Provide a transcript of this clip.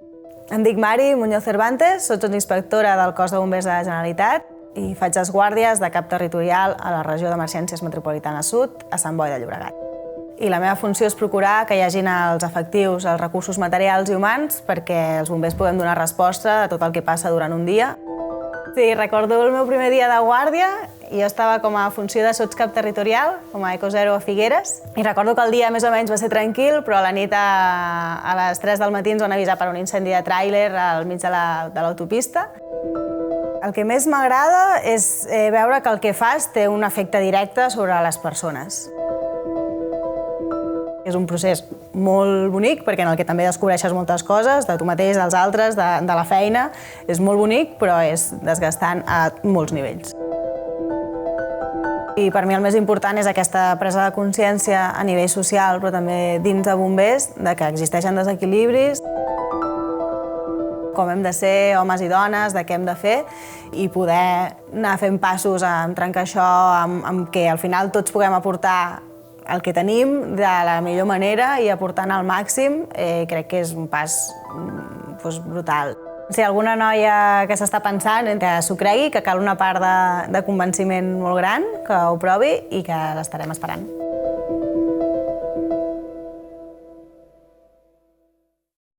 Em dic Mari Muñoz Cervantes, soc inspectora del Cos de Bombers de la Generalitat i faig les guàrdies de cap territorial a la regió d'Emergències Metropolitana Sud, a Sant Boi de Llobregat. I la meva funció és procurar que hi hagin els efectius, els recursos materials i humans perquè els bombers puguem donar resposta a tot el que passa durant un dia. Sí, recordo el meu primer dia de guàrdia i jo estava com a funció de sotscap territorial, com a Eco Zero a Figueres, i recordo que el dia més o menys va ser tranquil, però a la nit a les 3 del matí ens van avisar per un incendi de tràiler al mig de l'autopista. El que més m'agrada és veure que el que fas té un efecte directe sobre les persones. És un procés molt bonic, perquè en el que també descobreixes moltes coses, de tu mateix, dels altres, de la feina. És molt bonic, però és desgastant a molts nivells. I per mi el més important és aquesta presa de consciència a nivell social, però també dins de bombers, de que existeixen desequilibris, com hem de ser homes i dones, de què hem de fer, i poder anar fent passos en trencar això, amb que al final tots puguem aportar el que tenim de la millor manera i aportant al màxim, crec que és un pas brutal. Si alguna noia que s'està pensant que s'ho cregui, que cal una part de convenciment molt gran, que ho provi i que l'estarem esperant.